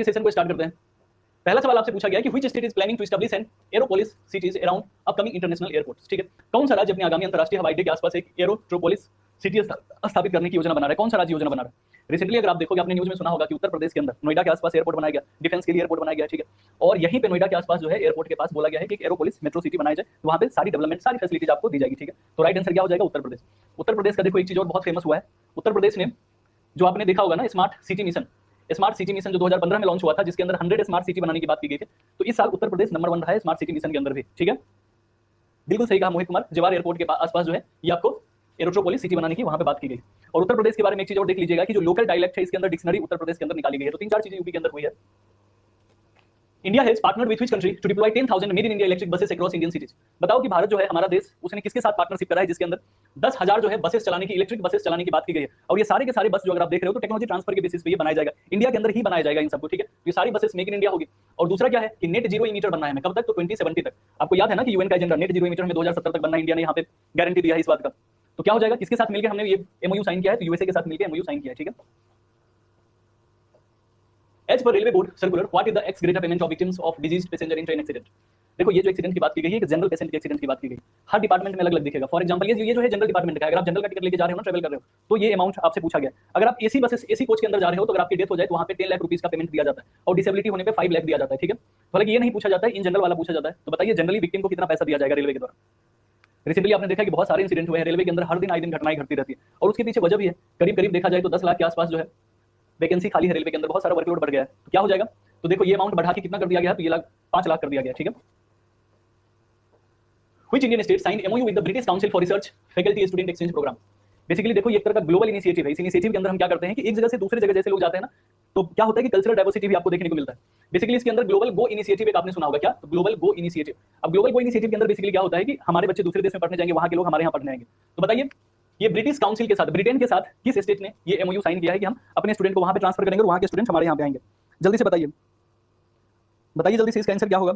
Session को start करते हैं। पहला सवाल आपसे पूछा गया है कि which state is planning to establish an aeropolis cities around upcoming international airports. ठीक है, कौन सा राज्य अपने आगामी अंतरराष्ट्रीय हवाई अड्डे के आसपास एक एरोट्रोपोलिस सिटी स्थापित करने की योजना बना रहा है? कौन सा राज्य योजना बना रहा है? रिसेंटली अगर आप देखोगे, आपने न्यूज में सुना होगा कि उत्तर प्रदेश के अंदर नोएडा के आसपास एयरपोर्ट बनाया गया, डिफेंस के लिए एयरपोर्ट बनाया गया। ठीक है, और यहीं पे नोएडा के आसपास जो है एयरपोर्ट के पास बोला गया है कि एक एरोपोलिस मेट्रो सिटी बनाई जाए, तो वहां पे सारी डेवलपमेंट, सारी फैसिलिटीज आपको दी जाएगी। ठीक है, तो राइट आंसर क्या हो जाएगा? उत्तर प्रदेश। उत्तर प्रदेश का देखो एक चीज और बहुत फेमस हुआ है, उत्तर प्रदेश ने जो आपने देखा होगा ना smart city mission, smart city mission जो 2015 में लॉन्च हुआ था, जिसके अंदर 100 स्मार्ट सिटी बनाने की बात की गई थी, तो इस साल उत्तर प्रदेश नंबर 1 रहा है स्मार्ट सिटी मिशन के अंदर भी। ठीक है, बिल्कुल सही कहा मोहित कुमार, जवाहर एयरपोर्ट के आसपास जो है ये आपको एरोट्रोपोलिस सिटी बनाने की वहां पे बात की गई। और उत्तर प्रदेश के बारे में एक चीज और देख लीजिएगा कि जो लोकल डायलेक्ट है इसके अंदर डिक्शनरी उत्तर प्रदेश के अंदर निकाली गई है, तो 3-4 चीजें यूपी के अंदर हुई है। India has partnered with which country to deploy 10,000 made in India electric buses across Indian cities. बताओ कि भारत जो है हमारा देश, उसने किसके साथ पार्टनरशिप करा है जिसके अंदर 10,000 जो है बसेस चलाने की, इलेक्ट्रिक बसेस चलाने की बात की गई है। और ये सारे के सारे बस जो अगर आप देख रहे हो तो टेक्नोलॉजी ट्रांसफर के बेसिस पे ये बनाया जाएगा, इंडिया के अंदर ही बनाया जाएगा इन सबको। ठीक है, तो ये सारी बसेस मेक इन इंडिया होगी। और दूसरा क्या है कि नेट जीरो इमीटर बनना है हमें, कब तक? तो 2070 तक। आपको याद है ना कि यूएन का एजेंडा नेट जीरो इमीटर हमें 2070 तक बनना है, इंडिया ने यहाँ पे गारंटी दिया है इस बात का। तो क्या हो जाएगा, किसके साथ मिलकर हमने ये एमओयू साइन किया है? तो यूएसए के साथ मिलकर एमओयू साइन किया है। ठीक है, एज पर railway board circular what is the ex gratia payment of victims of diseased passenger in train accident. देखो ये जो एक्सीडेंट की बात की गई है, जनरल पेशेंट के एक्सीडेंट की बात की गई, हर डिपार्टमेंट में अलग अलग दिखेगा। फॉर एग्जांपल ये जो है जनरल डिपार्टमेंट का, अगर आप जनरल का टिकट लेके जा रहे हो ना, ट्रैवल कर रहे हो, तो ये अमाउंट आपसे पूछा गया। अगर आप एसी बसेस, एसी कोच के अंदर जा रहे हो, तो अगर आपकी डेथ हो जाए तो वहां पे 10 लाख रुपीस का पेमेंट दिया जाता है, और डिसेबिलिटी होने पे 5 लाख दिया जाता है। ठीक है, हालांकि ये नहीं पूछा जाता है, इन जनरल वाला पूछा जाता है। तो बताइए जनरली विक्टिम को कितना पैसा दिया जाएगा रेलवे के द्वारा? रिसेंटली आपने देखा कि बहुत सारे इंसिडेंट हुए हैं रेलवे के अंदर, हर दिन आए दिन घटनाएं घटती रहती है, और उसके पीछे वजह भी है। करीब करीब देखा जाए तो 10 लाख के आसपास जो है वैकेंसी खाली है रेलवे के अंदर, बहुत सारा वर्कलोड बढ़ गया है। तो क्या हो जाएगा? तो देखो ये अमाउंट बढ़ा के कितना कर दिया गया है? तो ये 5 लाख कर दिया गया। ठीक है, Which Indian state signed MOU with the British Council for Research Faculty Student Exchange Program? Basically देखो ये एक तरह का ग्लोबल इनिशिएटिव है। इस इनिशिएटिव के अंदर हम क्या करते हैं कि एक जगह से दूसरी जगह जैसे लोग जाते हैं ना, तो क्या होता है कि कल्चरल डाइवर्सिटी भी आपको देखने को मिलता है। बेसिकली इसके अंदर ग्लोबल गो इनिशिएटिव एक आपने सुना होगा, क्या? तो ग्लोबल गो इनिशिएटिव। अब ग्लोबल गो इनिशिएटिव के अंदर बेसिकली क्या होता है कि हमारे बच्चे दूसरे देश में पढ़ने जाएंगे, वहां के लोग हमारे यहाँ पढ़ने आएंगे। तो बताइए ये ब्रिटिश काउंसिल के साथ, ब्रिटेन के साथ किस स्टेट ने ये एमओयू साइन किया है कि हम अपने स्टूडेंट को वहां पे ट्रांसफर करेंगे और वहां के स्टूडेंट हमारे यहाँ पे आएंगे? जल्दी से बताइए, बताइए जल्दी से, इसका आंसर क्या होगा?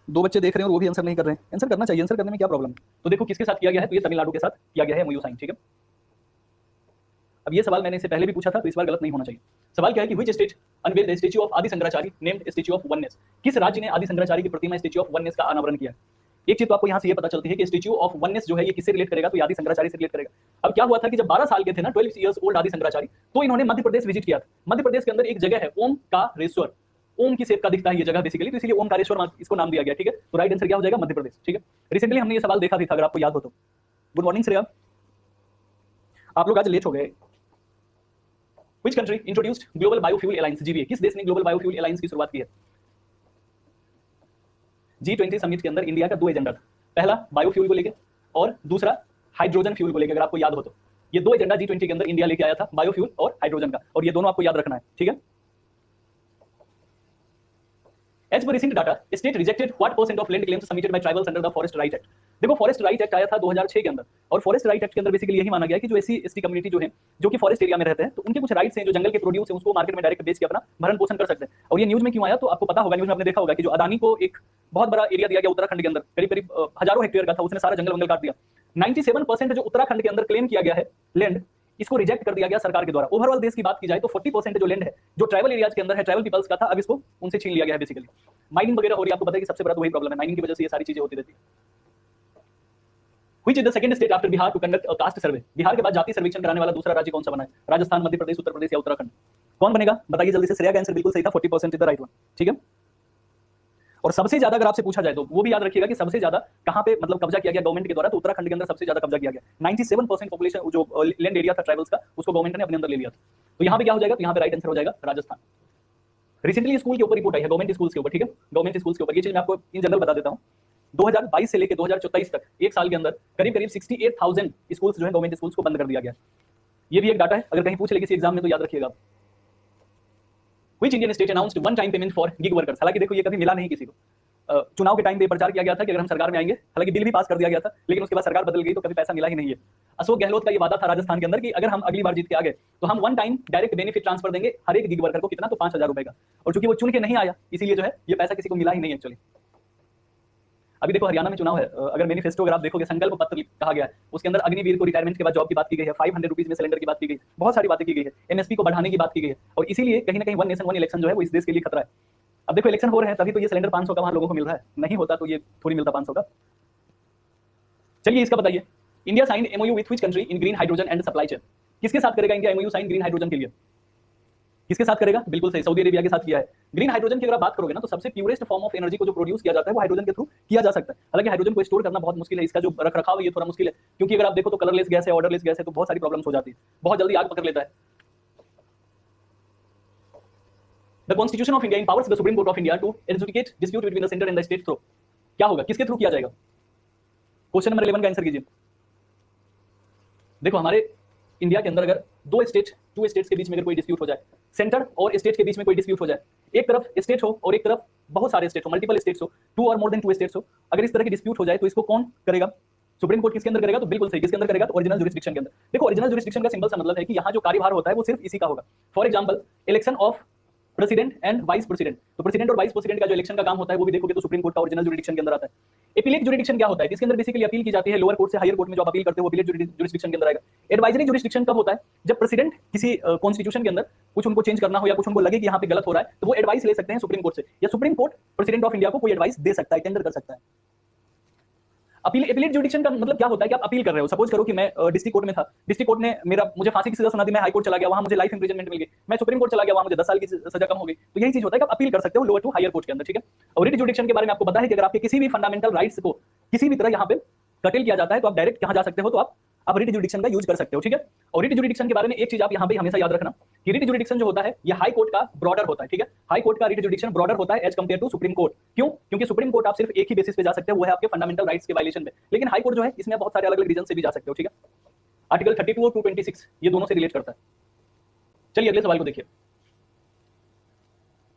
2 बच्चे देख रहे हैं और वो भी आंसर नहीं कर रहे हैं। आंसर करना चाहिए, आंसर करने में क्या प्रॉब्लम है? तो देखो किसके साथ किया गया है, तो ये तमिलनाडु के साथ किया गया है एमओयू साइन। ठीक है, अब ये सवाल मैंने इससे पहले भी पूछा था, तो इस बार गलत नहीं होना चाहिए। सवाल क्या है कि which state unveiled the statue of Adi Shankaracharya named statue of oneness. किस राज्य ने आदि शंकराचार्य की प्रतिमा स्टैच्यू ऑफ वननेस का अनावरण किया? एक चीज तो आपको यहाँ से ये पता चलती है कि स्टैच्यू ऑफ वननेस जो है ये किससे रिलेट करेगा? तो आदि शंकराचार्य से रिलेट करेगा। अब क्या हुआ था कि जब 12 साल के थे ना, 12 इयर्स ओल्ड आदि शंकराचार्य, तो इन्होंने मध्य प्रदेश विजिट किया था। मध्य प्रदेश के अंदर एक जगह है ओमकारेश्वर, ओम की शेप का दिखता है ये जगह बेसिकली, तो इसलिए ओमकारेश्वर इसको नाम दिया गया। ठीक है, तो राइट आंसर क्या हो जाएगा? मध्य प्रदेश। ठीक है, रिसेंटली हमने ये सवाल देखा भी था, अगर आपको याद हो तो। गुड मॉर्निंग श्रेया, आप लोग आज लेट हो गए। Which country introduced Global Biofuel Alliance (GBA)? किस देश ने ग्लोबल बायोफ्यूल अलायंस की शुरुआत की है? G20 समिट के अंदर इंडिया का 2 एजेंडा था, पहला बायोफ्यूल को लेकर और दूसरा हाइड्रोजन फ्यूल को लेकर। अगर आपको याद हो तो ये 2 एजेंडा G20 के अंदर इंडिया लेके आया था, बायोफ्यूल और हाइड्रोजन का, और ये दोनों आपको याद रखना है। ठीक है, As per recent data, state rejected what percent of land claims submitted by tribals under the Forest Right Act? देखो फॉरेस्ट राइट एक्ट आया था 2006 के अंदर, और फॉरेस्ट राइट एक्ट के अंदर बेसिकली यही माना गया कि जो एससी एसटी कम्युनिटी जो है, जो कि फॉरेस्ट एरिया में रहते हैं, तो उनके कुछ राइट्स हैं, जो जंगल के प्रोड्यूस है उसको मार्केट में डायरेक्ट बेच के अपना भरण पोषण कर सकते हैं। और ये न्यूज में क्यों आया? तो आपको पता होगा, न्यूज में आपने देखा होगा कि जो अदानी को एक बहुत बड़ा एरिया दिया गया उत्तराखंड के अंदर, करीब करीब हजारों हेक्टेयर का था, उसने सारा जंगल वंगल काट दिया। 97% जो उत्तराखंड के अंदर क्लेम किया गया है लैंड, इसको रिजेक्ट कर दिया गया सरकार के द्वारा। ओवरऑल देश की बात की जाए तो 40% जो लैंड है, जो ट्राइबल एरियाज के अंदर है, ट्राइबल पीपल्स का था, अब इसको उनसे छीन लिया गया है। बेसिकली माइनिंग वगैरह हो रही है, आपको पता है कि सबसे बड़ा तो वही प्रॉब्लम है, माइनिंग की वजह से ये सारी चीजें होती रहती है। Which is the second state after Bihar to conduct a caste survey? Bihar के बाद जाति सर्वेक्षण कराने वाला दूसरा राज्य कौन सा बना है? राजस्थान, मध्य प्रदेश, उत्तर प्रदेश या उत्तराखंड? कौन बनेगा? बताइए जल्दी से। श्रेया का आंसर बिल्कुल सही था, 40% इज द राइट वन। ठीक है, और सबसे ज्यादा अगर आपसे पूछा जाए तो वो भी याद रखिएगा कि सबसे ज्यादा कहां पे मतलब कब्जा किया गया गवर्नमेंट के द्वारा, तो उत्तराखंड के अंदर सबसे ज्यादा कब्जा किया गया। 97% पॉपुलेशन जो लैंड एरिया था ट्राइबल्स का, उसको गवर्नमेंट ने अपने अंदर ले लिया था। तो यहाँ पे क्या हो जाएगा? तो यहाँ पे राइट आंसर हो जाएगा राजस्थान। रिसेंटली स्कूल के ऊपर रिपोर्ट आई है, गवर्नमेंट स्कूल्स के ऊपर। ठीक है, गवर्नमेंट स्कूल्स के ऊपर ये चीज मैं आपको इन जनरल बता देता हूँ। 2022 से लेकर 2024 तक एक साल के अंदर करीब करीब 68,000 स्कूल्स जो है गवर्नमेंट स्कूल्स को बंद कर दिया गया। ये भी एक डाटा है, अगर कहीं पूछ ले किसी एग्जाम में तो याद रखिएगा। Which Indian state announced one time payment for gig workers? हालांकि देखो ये कभी मिला नहीं किसी को। चुनाव के टाइम पे प्रचार किया गया था कि अगर हम सरकार में आएंगे, हालांकि बिल भी पास कर दिया गया था, लेकिन उसके बाद सरकार बदल गई तो कभी पैसा मिला ही नहीं है। अशोक गहलोत का ये वादा था राजस्थान के अंदर कि अगर हम अगली बार जीत के आ गए तो हम one time direct benefit transfer देंगे हर एक गिग वर्कर को, कितना? तो 5,000 रुपए का। और चूंकि वो चुन के नहीं आया, इसीलिए जो है ये पैसा किसी को मिला ही नहीं एक्चुअली। अभी देखो हरियाणा में चुनाव है, अगर मैनिफेस्टो अगर आप देखोगे, संकल्प पत्र कहा गया है, उसके अंदर अग्निवीर को रिटायरमेंट के बाद जॉब की बात की गई है, 500 रुपीज में सिलेंडर की बात की गई है, बहुत सारी बातें की गई है, एमएसपी को बढ़ाने की बात की गई है, और इसीलिए कहीं ना कहीं वन नेशन वन इलेक्शन जो है वो इस देश के लिए खतरा है। अब देखो इलेक्शन हो रहे हैं तभी तो ये सिलेंडर 500 का वहां लोगों को मिल रहा है, नहीं होता तो ये थोड़ी मिलता 500 का। चलिए इसका बताइए, India signed MoU with which country in green hydrogen and supply chain? किसके साथ करेगा India MoU sign green hydrogen के लिए? किसके साथ करेगा? बिल्कुल सही, सऊदी अरेबिया के साथ किया है। ग्रीन हाइड्रोजन की अगर आप बात करोगे ना, तो सबसे प्योरेस्ट फॉर्म ऑफ एनर्जी को जो प्रोड्यूस किया जाता है वो हाइड्रोजन के थ्रू किया जा सकता है। हालांकि हाइड्रोजन को स्टोर करना बहुत मुश्किल है, इसका जो रखरखाव है ये थोड़ा मुश्किल है, क्योंकि अगर आप देखो तो कलरलेस गैस है, ऑर्डरलेस गैस है, तो बहुत सारी प्रॉब्लम्स हो जाती है, बहुत जल्दी आग पकड़ लेता है। The constitution of India empowers the supreme court of India to adjudicate dispute between the center and the state through। क्या होगा, किसके थ्रू किया जाएगा? क्वेश्चन नंबर 11 का आंसर कीजिए। देखो हमारे इंडिया के अंदर अगर टू स्टेट्स के बीच में अगर कोई डिस्प्यूट हो जाए, सेंटर और स्टेट के बीच में कोई डिस्प्यूट हो जाए, एक तरफ स्टेट हो और एक तरफ बहुत सारे स्टेट हो, मल्टीपल स्टेट्स हो, 2 और मोर देन 2 स्टेट्स हो, अगर इस तरह की डिस्प्यूट हो जाए तो इसको कौन करेगा? सुप्रीम कोर्ट किसके अंदर करेगा? तो बिल्कुल सही, किसके अंदर करेगा? तो ओरिजिनल जुरिस्डिक्शन के अंदर। देखो ओरिजिनल जुरिस्डिक्शन का सिंपल सा मतलब है कि यहाँ जो कार्यभार होता है वो सिर्फ इसी का होगा। For example election of president and vice president, तो प्रेसिडेंट और वाइस प्रेसिडेंट का जो इलेक्शन का काम होता है वो भी देखोगे तो सुप्रीम कोर्ट का ओरिजिनल जुरिस्डिक्शन के अंदर आता है। एपीलेट जुरिस्डिक्शन क्या होता है? इसके अंदर बेसिकली अपील की जाती है लोअर कोर्ट से हायर कोर्ट में, जो आप अपील करते हो एपीलेट जुरिस्डिक्शन के अंदर आएगा। एडवाइजरी जुरिस्डिक्शन कब होता है? जब प्रेसिडेंट किसी कॉन्स्टिट्यूशन के अंदर कुछ उनको चेंज करना हो या कुछ उनको लगे कि यहाँ पे गलत हो रहा है, तो वो एडवाइस ले सकते हैं सुप्रीम कोर्ट से, या supreme court president of India को कोई एडवाइस दे सकता है, टेंडर कर सकता है। अपील एपीलेट जुरिस्डिक्शन का मतलब क्या होता है कि आप अपील कर रहे हो। सपोज करो कि मैं डिस्ट्रिक्ट कोर्ट में था, डिस्ट्रिक्ट कोर्ट ने मुझे फांसी की सजा सुना दी, मैं हाई कोर्ट चला गया, वहां मुझे लाइफ इंप्रिजनमेंट मिल गई, मैं सुप्रीम कोर्ट चला गया, वहां मुझे 10 साल की सजा कम हो गई। तो यही चीज होता है कि आप अपील कर सकते हो लोअर टू हायर कोर्ट के अंदर, ठीक है। और रिट जुरिस्डिक्शन के बारे में आपको पता है कि अगर आपके किसी भी फंडामेंटल राइट्स को किसी भी तरह यहाँ पे कटेल किया जाता है तो आप डायरेक्ट कहां जा सकते हो? तो आप रिट जुरिस्डिक्शन का यूज कर सकते हो, ठीक है। और रिट जुरिस्डिक्शन के बारे में एक चीज आप यहाँ पे हमेशा याद रखना कि रिट जुरिस्डिक्शन जो होता है ये हाई कोर्ट का ब्रॉडर होता है, ठीक है। हाई कोर्ट का रिट जुरिस्डिक्शन ब्रॉडर होता है as compare to supreme court. क्यों? क्योंकि सुप्रीम कोर्ट आप सिर्फ एक ही बेसिस पे जा सकते हो, वो है आपके फंडामेंटल राइट्स के वायलेशन में, लेकिन हाई कोर्ट जो है इसमें बहुत सारे अलग अलग रीजन से भी जा सकते हो, ठीक है। आर्टिकल 32 और 226 ये दोनों से रिलेट करता है। चलिए अगले सवाल को देखिए।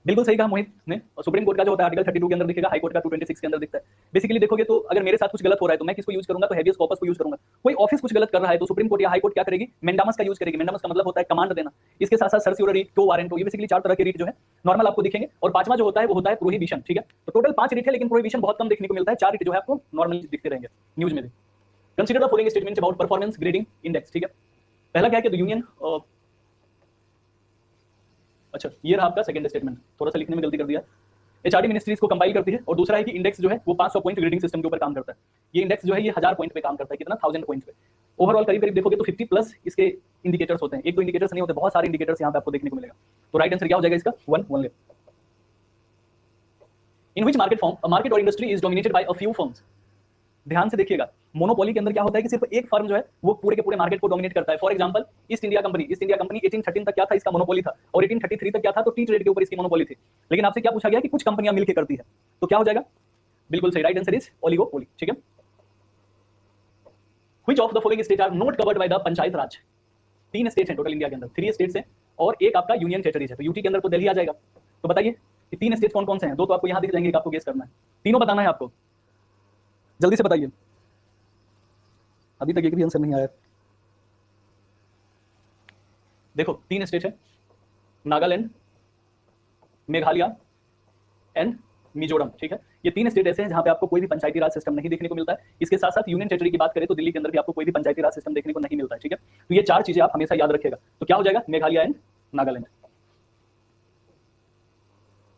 बिल्कुल सही कहा मोहित ने, सुप्रीम कोर्ट का जो होता है आर्टिकल 32 के अंदर दिखेगा, हाई कोर्ट का 226 के अंदर दिखता है। बेसिकली देखोगे तो अगर मेरे साथ कुछ गलत हो रहा है तो मैं किसको यूज करूंगा? तो हेबियस कॉर्पस को यूज करूंगा। कोई ऑफिस कुछ गलत कर रहा है तो सुप्रीम कोर्ट या हाई कोर्ट क्या करेगी? मेंडामस का यूज करेगी। मेंडामस का मतलब होता है कमांड देना। इसके साथ साथ सर्स्यूरी, को वारंटो, ये बेसिकली 4 तरह के रीट जो है नॉर्मल आपको दिखेंगे। और पांचवा जो होता है वो होता है प्रोहिबिशन, ठीक है। तो टोटल 5 रीट है, लेकिन प्रोहिबिशन बहुत कम देखने को मिलता है। 4 रीट जो है आपको नॉर्मली दिखते रहेंगे न्यूज में भी। Consider the following statements about performance grading index, ठीक है। पहला क्या है कि यूनियन, अच्छा ये रहा आपका सेकंड स्टेटमेंट, थोड़ा सा लिखने में गलती कर दिया। एचआरडी मिनिस्ट्रीज को कंपाइल करती है। और दूसरा है कि इंडेक्स जो है वो 500 पॉइंट ग्रेडिंग सिस्टम के ऊपर काम करता है। ये इंडेक्स जो है ये 1000 पॉइंट पे काम करता है। कितना? 1000 पॉइंट पे। ओवरऑल करीब करीब देखोगे तो 50 प्लस इसके इंडिकेटर्स होते हैं। एक दो इंडिकेटर्स नहीं होते, बहुत सारे इंडिकेटर्स यहाँ पे आपको देखने को मिलेगा। तो राइट आंसर क्या हो जाएगा इसका? 1 only. In which market form a market और industry is dominated by a few firms. ध्यान से देखिएगा, मोनोपोली के अंदर क्या होता है कि सिर्फ एक फर्म जो है वो पूरे के पूरे मार्केट को डोमिनेट करता है। For example east India company 1813 तक क्या था? इसका मोनोपोली था। और 1833 तक क्या था? तो टी ट्रेड के ऊपर इसकी मोनोपोली थी। लेकिन आपसे क्या पूछा गया कि कुछ कंपनियां मिलकर करती है, तो क्या हो जाएगा? बिल्कुल सही, राइट आंसर इज ओलिगोपोली, ठीक है। Which of the following state are not covered by the panchayat raj? 3 states हैं टोटल इंडिया के अंदर, 3 स्टेट्स हैं और एक आपका यूनियन टेरिटरीज है। तो यूटी के अंदर तो दिल्ली आ जाएगा। तो बताइए कि 3 स्टेट्स कौन कौन से हैं? 2 तो आपको यहां दिख जाएंगे, एक आपको गेस करना है। तीनों बताना है आपको, जल्दी से बताइए। अभी तक एक भी आंसर नहीं आया। देखो 3 स्टेट है, नागालैंड, मेघालय एंड मिजोरम, ठीक है। ये 3 स्टेट ऐसे हैं जहां पे आपको कोई भी पंचायती राज सिस्टम नहीं देखने को मिलता है। इसके साथ साथ यूनियन टेरिटरी की बात करें तो दिल्ली के अंदर भी आपको कोई भी पंचायती राज सिस्टम देखने को नहीं मिलता है, ठीक है। तो ये 4 चीजें आप हमेशा याद रखिएगा। तो क्या हो जाएगा? Meghalaya and Nagaland.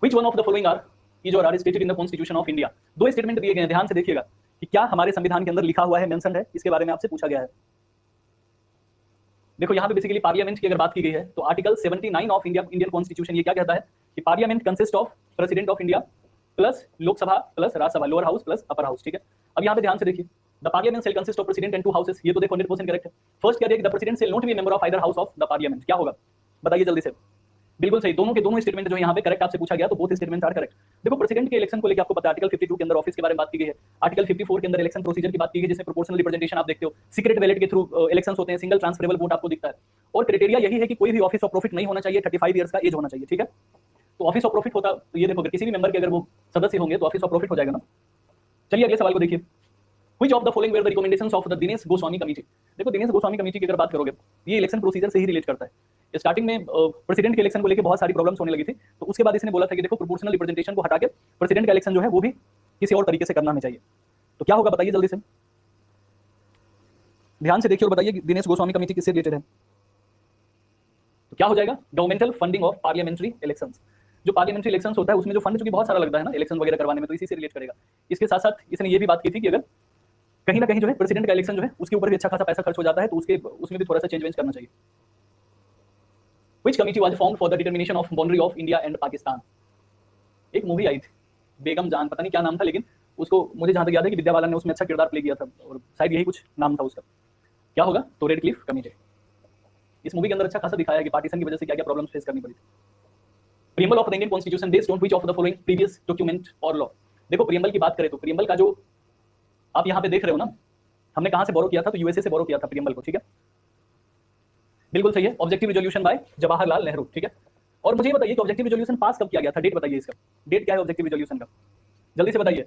Which one of the following are is और are stated in the constitution of India? 2 statement दिए गए हैं, ध्यान से देखिएगा कि क्या हमारे संविधान के अंदर लिखा हुआ है, मेंशन है, इसके बारे में आपसे पूछा गया है। देखो यहाँ पे बेसिकली पार्लियामेंट की अगर बात की गई है तो आर्टिकल 79 ऑफ इंडियन कॉन्स्टिट्यूशन ये क्या कहता है कि parliament consist of president of India plus Lok Sabha plus Rajya Sabha, lower house plus upper house, ठीक है। अब यहाँ पे ध्यान से देखिए, the parliament shall consist of president and 2 houses, ये तो देखो 100% करेक्ट है। फर्स्ट क्या है, the president shall not be member of either house of the parliament, क्या होगा बताइए जल्दी से। बिल्कुल सही, दोनों के दोनों स्टेटमेंट जो यहाँ पे करेक्ट आपसे पूछा गया, तो बोथ स्टेटमेंट आर करेक्ट। देखो प्रेसिडेंट के इलेक्शन को लेकर आपको पता है आर्टिकल 52 के अंदर ऑफिस के बारे में बात की गई है। आर्टिकल 54 के अंदर इलेक्शन प्रोसीजर की बात की गई, जिसमें प्रोपोर्शनल रिप्रेजेंटेशन आप देखते हो, सीक्रेट बैलेट के थ्रू इलेक्शंस होते हैं, सिंगल ट्रांसफरेबल वोट आपको दिखता है। और क्राइटेरिया यही है कि कोई भी ऑफिस ऑफ प्रॉफिट नहीं होना चाहिए, 35 ईयर्स का एज होना चाहिए, ठीक है। तो ऑफिस ऑफ प्रॉफिट होता तो ये देखो अगर किसी भी मेंबर के अगर वो सदस्य होंगे तो ऑफिस ऑफ प्रॉफिट हो जाएगा ना। चलिए अगले सवाल को देखिए। Which of the following were the recommendations of the Dinesh Goswami committee? देखो दिनेश गोस्वामी कमेटी की अगर बात करोगे ये इलेक्शन प्रोसीजर से ही रिलेट करता है। स्टार्टिंग में प्रेसिडेंट के इलेक्शन को लेकर बहुत सारी प्रॉब्लम्स होने लगी थी, तो उसके बाद इसने बोला था कि देखो प्रोपोर्शनल रिप्रेजेंटेशन को हटा के प्रेसिडेंट का इलेक्शन जो है वो भी किसी और तरीके से करना हमें चाहिए। तो क्या होगा बताइए जल्दी से, ध्यान से देखिए और बताइए दिनेश गोस्वामी कमेटी किससे रिलेटेड है। तो क्या हो जाएगा, governmental funding of parliamentary elections. जो पार्लियामेंट्री इलेक्शंस होता है उसमें जो फंड चूंकि बहुत सारा लगता है ना इलेक्शन वगैरह करवाने में, तो इसी से रिलेट करेगा। इसके साथ साथ इसने ये भी बात की थी कि अगर कहीं ना कहीं जो है प्रेसिडेंट का इलेक्शन जो है उसके ऊपर भी अच्छा खासा पैसा खर्च हो जाता है, तो उसमें भी थोड़ा सा चेंज करना चाहिए। Which committee was formed for the determination of boundary of India and Pakistan? एक मूवी आई थी बेगम जान, पता नहीं क्या नाम था, लेकिन उसको मुझे जहां तक याद है कि विद्या बालन ने उसमें अच्छा किरदार प्ले किया था और शायद यही कुछ नाम था उसका। क्या होगा, तो रेड क्लिफ कमेटी। इस मूवी के अंदर अच्छा खासा दिखाया कि पार्टीशन की वजह से क्या क्या प्रॉब्लम्स फेस करनी पड़ी थी। Preamble of the Indian constitution based on which of the following previous document और लॉ। देखो प्रीएम्बल की बात करें तो प्रीएम्बल का जो आप यहाँ पे देख रहे हो ना, हमने कहां से बोरो किया था, तो यूएसए से बोरो किया था प्रीएम्बल को, ठीक है, बिल्कुल सही है। Objective resolution by Jawaharlal Nehru, ठीक है। और मुझे बताइए कि ऑब्जेक्टिव रिजोल्यूशन पास कब किया गया था, डेट बताइए इसका, डेट क्या है ऑब्जेक्टिव रिजोल्यूशन का, जल्दी से बताइए।